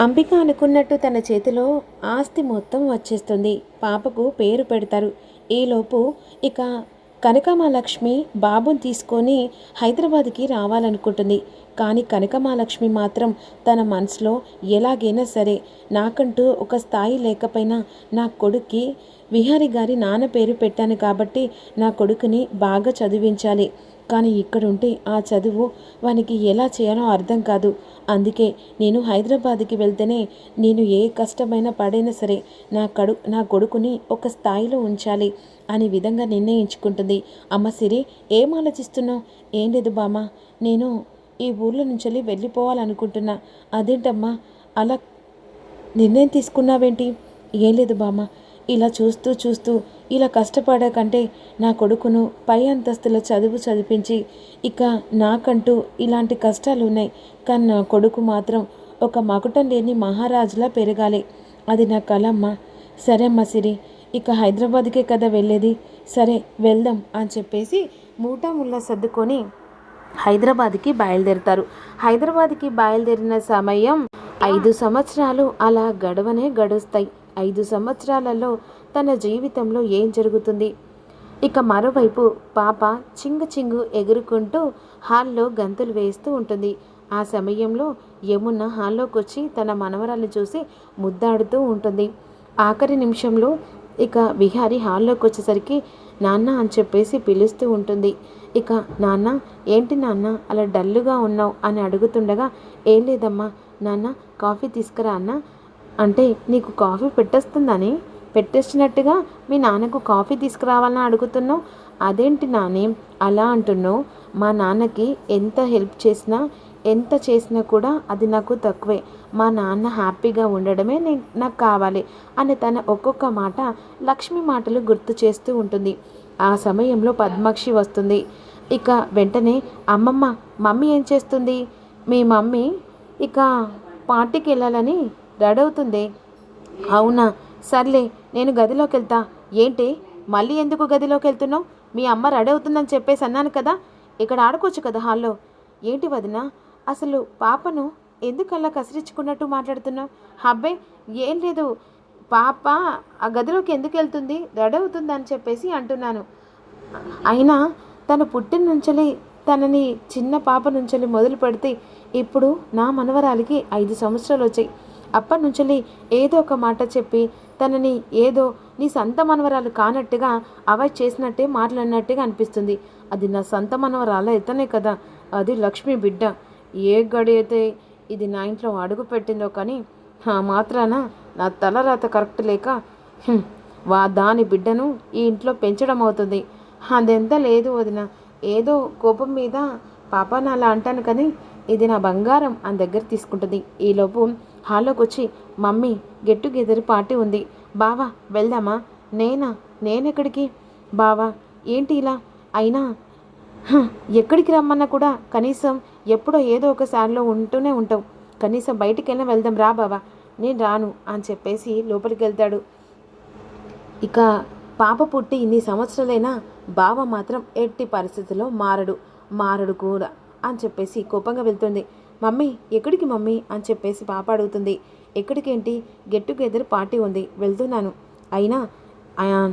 అంబిక అనుకున్నట్టు తన చేతిలో ఆస్తి మొత్తం వచ్చేస్తుంది. పాపకు పేరు పెడతారు. ఈలోపు ఇక కనకమాలక్ష్మి బాబుని తీసుకొని హైదరాబాద్కి రావాలనుకుంటుంది. కానీ కనకమాలక్ష్మి మాత్రం తన మనసులో ఎలాగైనా సరే నాకంటూ ఒక స్థాయి లేకపోయినా నా కొడుక్కి విహారి గారి నాన్న పేరు పెట్టాను కాబట్టి నా కొడుకుని బాగా చదివించాలి. కానీ ఇక్కడుంటే ఆ చదువు వానికి ఎలా చేయాలో అర్థం కాదు. అందుకే నేను హైదరాబాద్కి వెళ్తేనే నేను ఏ కష్టమైనా పడైనా సరే నా కొడుకుని ఒక స్థాయిలో ఉంచాలి అనే విధంగా నిర్ణయించుకుంటుంది. అమ్మ సిరి, ఏం ఆలోచిస్తున్నావు? ఏం లేదు బామ్మ, నేను ఈ ఊర్లో నుంచి వెళ్ళిపోవాలనుకుంటున్నా. అదేంటమ్మా అలా నిర్ణయం తీసుకున్నావేంటి? ఏం లేదు బామ్మ, ఇలా చూస్తూ చూస్తూ ఇలా కష్టపడే కంటే నా కొడుకును పై అంతస్తుల చదువు చదివించి ఇక నాకంటూ ఇలాంటి కష్టాలు ఉన్నాయి. కానీ నా కొడుకు మాత్రం ఒక మకుటం లేని మహారాజులా పెరగాలి. అది నా కలమ్మ. సరే అమ్మ సిరి, ఇక హైదరాబాద్కే కదా వెళ్ళేది, సరే వెళ్దాం అని చెప్పేసి మూటా ముళ్ళ సర్దుకొని హైదరాబాద్కి బయలుదేరుతారు. హైదరాబాద్కి బయలుదేరిన సమయం 5 సంవత్సరాలు అలా గడుస్తాయి. 5 సంవత్సరాలలో తన జీవితంలో ఏం జరుగుతుంది? ఇక మరోవైపు పాప చింగు ఎగురుకుంటూ హాల్లో గంతులు వేస్తూ ఉంటుంది. ఆ సమయంలో యమున హాల్లోకి వచ్చి తన మనవరాలను చూసి ముద్దాడుతూ ఉంటుంది. ఆఖరి నిమిషంలో ఇక విహారి హాల్లోకి వచ్చేసరికి నాన్న అని చెప్పేసి పిలుస్తూ ఉంటుంది. ఇక నాన్న, ఏంటి నాన్న అలా డల్లుగా ఉన్నావు అని అడుగుతుండగా, ఏం లేదమ్మా నాన్న, కాఫీ తీసుకురా అన్న అంటే నీకు కాఫీ పెట్టేస్తున్నట్టుగా మీ నాన్నకు కాఫీ తీసుకురావాలని అడుగుతున్నావు. అదేంటి నాని అలా అంటున్నావు? మా నాన్నకి ఎంత హెల్ప్ చేసినా ఎంత చేసినా కూడా అది నాకు తక్కువే. మా నాన్న హ్యాపీగా ఉండడమే నాకు కావాలి అని తన ఒక్కొక్క మాట లక్ష్మి మాటలు గుర్తు చేస్తూ ఉంటుంది. ఆ సమయంలో పద్మాక్షి వస్తుంది. ఇక వెంటనే అమ్మమ్మ, మమ్మీ ఏం చేస్తుంది? మీ మమ్మీ ఇక పార్టీకి వెళ్ళాలని రెడీ అవుతుంది. అవునా, సర్లే నేను గదిలోకి వెళ్తా. ఏంటి మళ్ళీ ఎందుకు గదిలోకి వెళ్తున్నావు? మీ అమ్మ రెడీ అవుతుందని చెప్పేసి అన్నాను కదా, ఇక్కడ ఆడుకోవచ్చు కదా హాల్లో. ఏంటి వదిన, అసలు పాపను ఎందుకు అలా కసిరించుకున్నట్టు మాట్లాడుతున్నావు? అబ్బే ఏం లేదు, పాప ఆ గదిలోకి ఎందుకు వెళ్తుంది, రెడీ అవుతుంది అని చెప్పేసి అంటున్నాను. అయినా తను పుట్టిన నుంచలి తనని చిన్న పాప నుంచలి మొదలు పెడితే ఇప్పుడు నా మనవరాలికి 5 సంవత్సరాలు వచ్చాయి. అప్పటి నుంచి ఏదో ఒక మాట చెప్పి తనని ఏదో నీ సొంత మనవరాలు కానట్టుగా అవాయిడ్ చేసినట్టే మాట్లాడినట్టుగా అనిపిస్తుంది. అది నా సొంత మనవరాలు అయితేనే కదా, అది లక్ష్మి బిడ్డ. ఏ గడి అయితే ఇది నా ఇంట్లో అడుగు పెట్టిందో కానీ ఆ మాత్రాన నా తలరాత కరెక్ట్ లేక దాని బిడ్డను ఈ ఇంట్లో పెంచడం అవుతుంది. అదెంత లేదు వదిన, ఏదో కోపం మీద పాపను అలా అంటాను కానీ ఇది నా బంగారం అని దగ్గర తీసుకుంటుంది. ఈలోపు హాల్లోకి వచ్చి, మమ్మీ గెట్ టుగెదర్ పార్టీ ఉంది, బావా వెళ్దామా? నేనెక్కడికి బావా? ఏంటి ఇలా? అయినా ఎక్కడికి రమ్మన్నా కూడా కనీసం ఎప్పుడో ఏదో ఒకసారిలో ఉంటూనే ఉంటావు. కనీసం బయటికైనా వెళ్దాం రా బావా. నేను రాను అని చెప్పేసి లోపలికి వెళ్తాడు. ఇక పాప పుట్టి ఇన్ని సంవత్సరాలైనా బావ మాత్రం ఎట్టి పరిస్థితుల్లో మారడు కూడా అని చెప్పేసి కోపంగా వెళ్తుంది. మమ్మీ ఎక్కడికి మమ్మీ అని చెప్పేసి పాప అడుగుతుంది. ఎక్కడికేంటి, గెట్ టుగెదర్ పార్టీ ఉంది, వెళ్తున్నాను. అయినా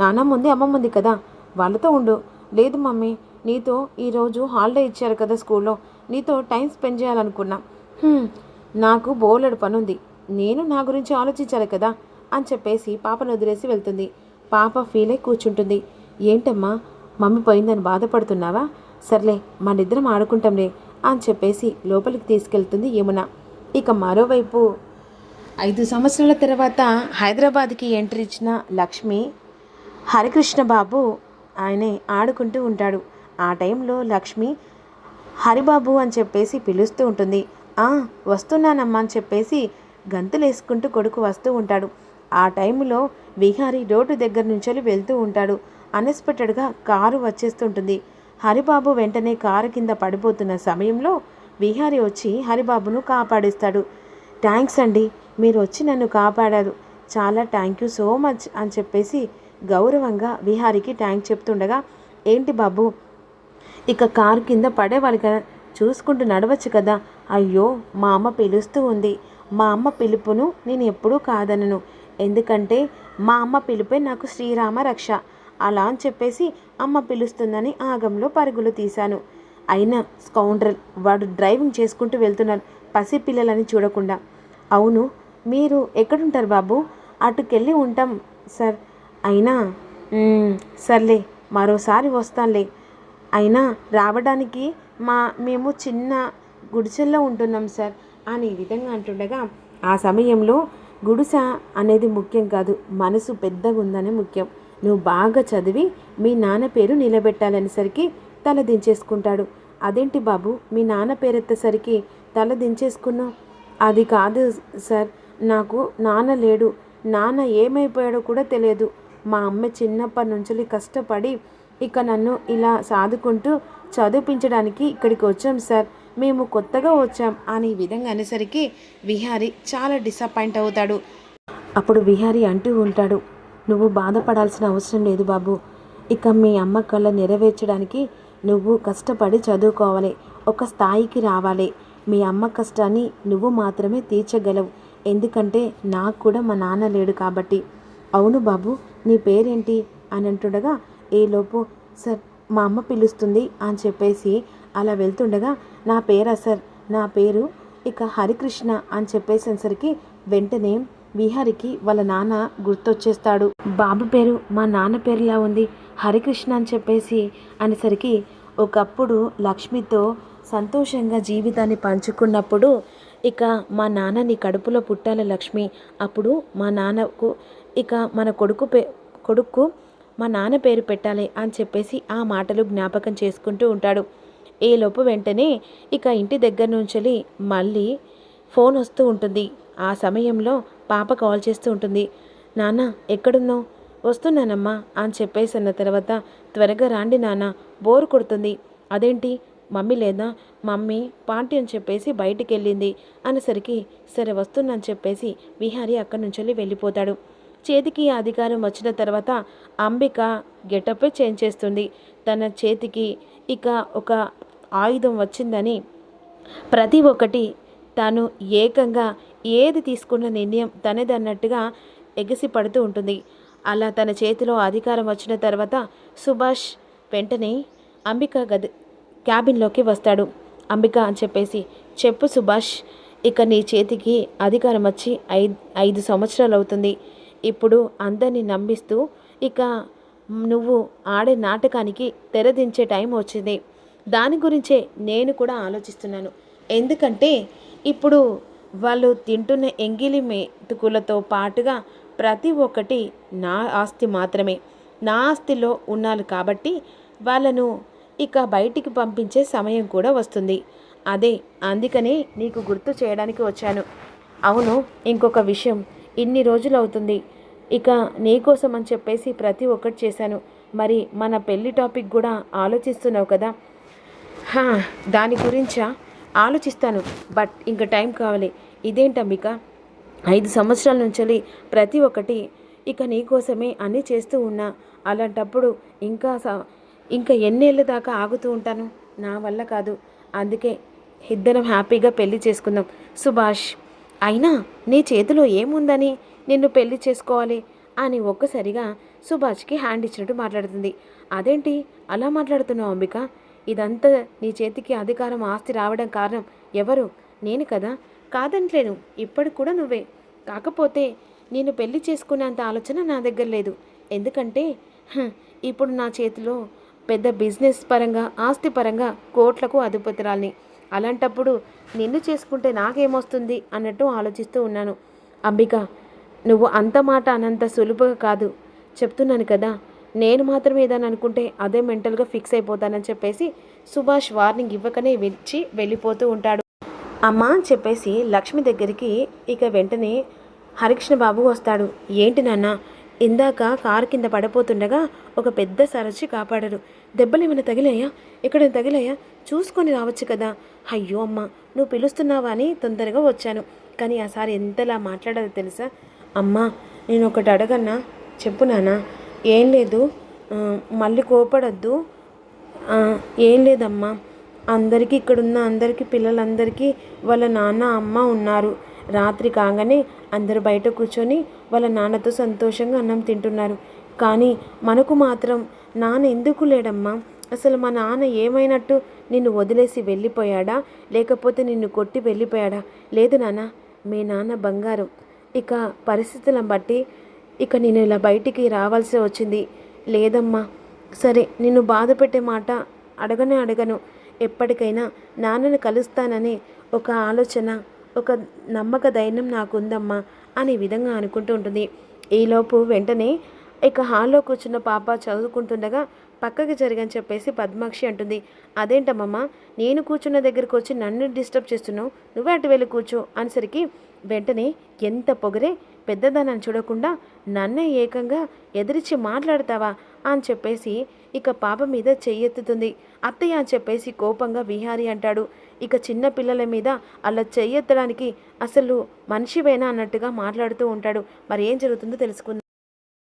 నాన్నమ్మ ఉంది అమ్మమ్మ ఉంది కదా, వాళ్ళతో ఉండు. లేదు మమ్మీ, నీతో ఈరోజు హాలిడే ఇచ్చారు కదా స్కూల్లో, నీతో టైం స్పెండ్ చేయాలనుకున్నా. నాకు బోలెడు పనుంది, నేను నా గురించి ఆలోచించాలి కదా అని చెప్పేసి పాపను వదిలేసి వెళ్తుంది. పాప ఫీల్ అయి కూర్చుంటుంది. ఏంటమ్మా మమ్మీ పోయిందని బాధపడుతున్నావా? సర్లే మనిద్దరం ఆడుకుంటాంలే అని చెప్పేసి లోపలికి తీసుకెళ్తుంది యమున. ఇక మరోవైపు 5 సంవత్సరాల తర్వాత హైదరాబాద్కి ఎంట్రీ ఇచ్చిన లక్ష్మి, హరికృష్ణ బాబు ఆయనే ఆడుకుంటూ ఉంటాడు. ఆ టైంలో లక్ష్మి హరిబాబు అని చెప్పేసి పిలుస్తూ ఉంటుంది. వస్తున్నానమ్మా అని చెప్పేసి గంతులు వేసుకుంటూ కొడుకు వస్తూ ఉంటాడు. ఆ టైంలో విహారి రోడ్డు దగ్గర నుంచి వెళ్తూ ఉంటాడు. అన్ఎక్స్పెక్టెడ్గా కారు వచ్చేస్తుంటుంది. హరిబాబు వెంటనే కారు కింద పడిపోతున్న సమయంలో విహారి వచ్చి హరిబాబును కాపాడిస్తాడు. థ్యాంక్స్ అండి, మీరు వచ్చి నన్ను కాపాడారు, చాలా థ్యాంక్ యూ సో మచ్ అని చెప్పేసి గౌరవంగా విహారికి థ్యాంక్స్ చెప్తుండగా, ఏంటి బాబు ఇక కారు కింద పడేవాళ్ళు కదా, చూసుకుంటూ నడవచ్చు కదా. అయ్యో మా అమ్మ పిలుస్తూ ఉంది, మా అమ్మ పిలుపును నేను ఎప్పుడూ కాదనను. ఎందుకంటే మా అమ్మ పిలుపే నాకు శ్రీరామ రక్ష. అలా అని చెప్పేసి అమ్మ పిలుస్తుందని ఆగంలో పరుగులు తీశాను. అయినా స్కౌండ్రల్ వాడు డ్రైవింగ్ చేసుకుంటూ వెళ్తున్నాడు పసిపిల్లలని చూడకుండా. అవును, మీరు ఎక్కడుంటారు బాబు? అటుకెళ్ళి ఉంటాం సార్. అయినా సర్లే, మరోసారి వస్తానులే. అయినా రావడానికి మేము చిన్న గుడిసెల్లో ఉంటున్నాం సార్ అని ఈ విధంగా అంటుండగా, ఆ సమయంలో గుడిసె అనేది ముఖ్యం కాదు, మనసు పెద్దగా ఉందనే ముఖ్యం. నువ్వు బాగా చదివి మీ నాన్న పేరు నిలబెట్టాలనేసరికి తల దించేసుకుంటాడు. అదేంటి బాబు, మీ నాన్న పేరెత్తేసరికి తల దించేసుకున్నావు? అది కాదు సార్, నాకు నాన్న లేడు. నాన్న ఏమైపోయాడో కూడా తెలియదు. మా అమ్మ చిన్నప్పటి నుంచి కష్టపడి ఇక నన్ను ఇలా సాదుకుంటూ చదివించడానికి ఇక్కడికి వచ్చాం సార్. మేము కొత్తగా వచ్చాం అని ఈ విధంగా అనేసరికి విహారీ చాలా డిసప్పాయింట్ అవుతాడు. అప్పుడు విహారీ అంటూ ఉంటాడు, నువ్వు బాధపడాల్సిన అవసరం లేదు బాబు. ఇక మీ అమ్మ కళ్ళ నెరవేర్చడానికి నువ్వు కష్టపడి చదువుకోవాలి, ఒక స్థాయికి రావాలి. మీ అమ్మ కష్టాన్ని నువ్వు మాత్రమే తీర్చగలవు. ఎందుకంటే నాకు కూడా మా నాన్న లేడు కాబట్టి. అవును బాబు, నీ పేరేంటి అని అంటుండగా, ఏలోపు సార్ మా అమ్మ పిలుస్తుంది అని చెప్పేసి అలా వెళ్తుండగా, నా పేరా సార్, నా పేరు ఇక హరికృష్ణ అని చెప్పేసరికి వెంటనే విహారికి వాళ్ళ నాన్న గుర్తొచ్చేస్తాడు. బాబు పేరు మా నాన్న పేరులా ఉంది, హరికృష్ణ అని చెప్పేసి అనేసరికి, ఒకప్పుడు లక్ష్మితో సంతోషంగా జీవితాన్ని పంచుకున్నప్పుడు ఇక మా నాన్న నీ కడుపులో పుట్టాలి లక్ష్మి, అప్పుడు మా నాన్నకు ఇక మన కొడుకు మా నాన్న పేరు పెట్టాలి అని చెప్పేసి ఆ మాటలు జ్ఞాపకం చేసుకుంటూ ఉంటాడు. ఈలోపు వెంటనే ఇక ఇంటి దగ్గర నుంచి మళ్ళీ ఫోన్ వస్తూ ఉంటుంది. ఆ సమయంలో పాప కాల్ చేస్తూ ఉంటుంది. నాన్న ఎక్కడున్నావు? వస్తున్నానమ్మా అని చెప్పేసి అన్న తర్వాత, త్వరగా రాండి నాన్న, బోరు కొడుతుంది. అదేంటి మమ్మీ లేదా? మమ్మీ పార్టీ అని చెప్పేసి బయటికి వెళ్ళింది అనేసరికి, సరే వస్తున్నా అని చెప్పేసి విహారీ అక్కడి నుంచి వెళ్ళిపోతాడు. చేతికి అధికారం వచ్చిన తర్వాత అంబిక గెటప్పే చేంజ్ చేస్తుంది. తన చేతికి ఇక ఒక ఆయుధం వచ్చిందని ప్రతి ఒక్కటి తను ఏకంగా ఏది తీసుకున్న నిర్ణయం తనదన్నట్టుగా ఎగసి పడుతూ ఉంటుంది. అలా తన చేతిలో అధికారం వచ్చిన తర్వాత సుభాష్ వెంటనే అంబిక క్యాబిన్లోకి వస్తాడు. అంబిక అని చెప్పేసి, చెప్పు సుభాష్, ఇక నీ చేతికి అధికారం వచ్చి 5 సంవత్సరాలు అవుతుంది. ఇప్పుడు అందరినీ నమ్మిస్తూ ఇక నువ్వు ఆడే నాటకానికి తెరదించే టైం వచ్చింది. దాని గురించే నేను కూడా ఆలోచిస్తున్నాను. ఎందుకంటే ఇప్పుడు వాళ్ళు తింటున్న ఎంగిలి మెతుకులతో పాటుగా ప్రతి ఒక్కటి నా ఆస్తి మాత్రమే, నా ఆస్తిలో ఉన్నారు కాబట్టి వాళ్ళను ఇక బయటికి పంపించే సమయం కూడా వస్తుంది. అందుకనే నీకు గుర్తు చేయడానికి వచ్చాను. అవును, ఇంకొక విషయం, ఇన్ని రోజులు అవుతుంది ఇక నీకోసం అని చెప్పేసి ప్రతి ఒక్కటి చేశాను. మరి మన పెళ్లి టాపిక్ కూడా ఆలోచిస్తున్నావు కదా? దాని గురించా ఆలోచిస్తాను, బట్ ఇంకా టైం కావాలి. ఇదేంటంబిక, 5 సంవత్సరాల నుంచి ప్రతి ఒక్కటి ఇక నీకోసమే అన్నీ చేస్తూ ఉన్నా. అలాంటప్పుడు ఇంకా ఎన్నేళ్ళ దాకా ఆగుతూ ఉంటాను? నా వల్ల కాదు. అందుకే ఇద్దరం హ్యాపీగా పెళ్లి చేసుకుందాం సుభాష్. అయినా నీ చేతిలో ఏముందని నిన్ను పెళ్లి చేసుకోవాలి అని ఒక్కసారిగా సుభాష్కి హ్యాండ్ ఇచ్చినట్టు మాట్లాడుతుంది. అదేంటి అలా మాట్లాడుతున్నావు అంబిక? ఇదంతా నీ చేతికి అధికారం ఆస్తి రావడం కారణం ఎవరు? నేను కదా? కాదంటలేను, ఇప్పటికి కూడా నువ్వే. కాకపోతే నేను పెళ్లి చేసుకునేంత ఆలోచన నా దగ్గర లేదు. ఎందుకంటే ఇప్పుడు నా చేతిలో పెద్ద బిజినెస్ పరంగా ఆస్తి పరంగా కోట్లకు అధిపతురాల్ని. అలాంటప్పుడు నిన్ను చేసుకుంటే నాకేమొస్తుంది అన్నట్టు ఆలోచిస్తూ ఉన్నాను. అంబిక, నువ్వు అంత మాట అనంత సులువుగా కాదు చెప్తున్నాను కదా. నేను మాత్రం ఏదని అనుకుంటే అదే మెంటల్గా ఫిక్స్ అయిపోతానని చెప్పేసి సుభాష్ వార్నింగ్ ఇవ్వకనే వెళ్ళిపోతూ ఉంటాడు. అమ్మ అని చెప్పేసి లక్ష్మి దగ్గరికి ఇక వెంటనే హరికృష్ణ బాబు వస్తాడు. ఏంటి నాన్న, ఇందాక కారు కింద పడిపోతుండగా ఒక పెద్ద సరచి కాపాడరు. దెబ్బలు ఏమైనా తగిలాయా? ఎక్కడైనా తగిలాయా? చూసుకొని రావచ్చు కదా. అయ్యో అమ్మ, నువ్వు పిలుస్తున్నావా అని తొందరగా వచ్చాను. కానీ ఆ సారి ఎంతలా మాట్లాడాలో తెలుసా? అమ్మా, నేను ఒకటి అడగన్నా? చెప్పు నాన్న. ఏం లేదు, మళ్ళీ కోపడద్దు. ఏం లేదమ్మా, ఇక్కడున్న అందరికీ పిల్లలందరికీ వాళ్ళ నాన్న అమ్మ ఉన్నారు. రాత్రి కాగానే అందరూ బయట కూర్చొని వాళ్ళ నాన్నతో సంతోషంగా అన్నం తింటున్నారు. కానీ మనకు మాత్రం నాన్న ఎందుకు లేడమ్మా? అసలు మా నాన్న ఏమైనట్టు? నిన్ను వదిలేసి వెళ్ళిపోయాడా, లేకపోతే నిన్ను కొట్టి వెళ్ళిపోయాడా? లేదు నాన్న, మీ నాన్న బంగారం. ఇక పరిస్థితులను బట్టి ఇక నేను ఇలా బయటికి రావాల్సి వచ్చింది. లేదమ్మా, సరే నిన్ను బాధ పెట్టే మాట అడగను. ఎప్పటికైనా నాన్నను కలుస్తానని ఒక ఆలోచన, ఒక నమ్మక ధైర్యం నాకుందమ్మా అనే విధంగా అనుకుంటూ ఉంటుంది. ఈలోపు వెంటనే ఇక హాల్లో కూర్చున్న పాప చదువుకుంటుండగా పక్కకి జరిగని చెప్పేసి పద్మాక్షి అంటుంది. అదేంటమ్మమ్మ, నేను కూర్చున్న దగ్గరికి వచ్చి నన్ను డిస్టర్బ్ చేస్తున్నావు, నువ్వే అటు వెళ్ళి కూర్చో అనేసరికి వెంటనే ఎంత పొగరే, పెద్దదానని చూడకుండా నన్నే ఏకంగా ఎదిరించి మాట్లాడతావా అని చెప్పేసి ఇక పాప మీద చెయ్యెత్తుతుంది. అత్తయ్య అని చెప్పేసి కోపంగా విహారీ అంటాడు. ఇక చిన్న పిల్లల మీద అలా చెయ్యెత్తడానికి అసలు మనిషివేనా అన్నట్టుగా మాట్లాడుతూ ఉంటాడు. మరి ఏం జరుగుతుందో తెలుసుకుందాం.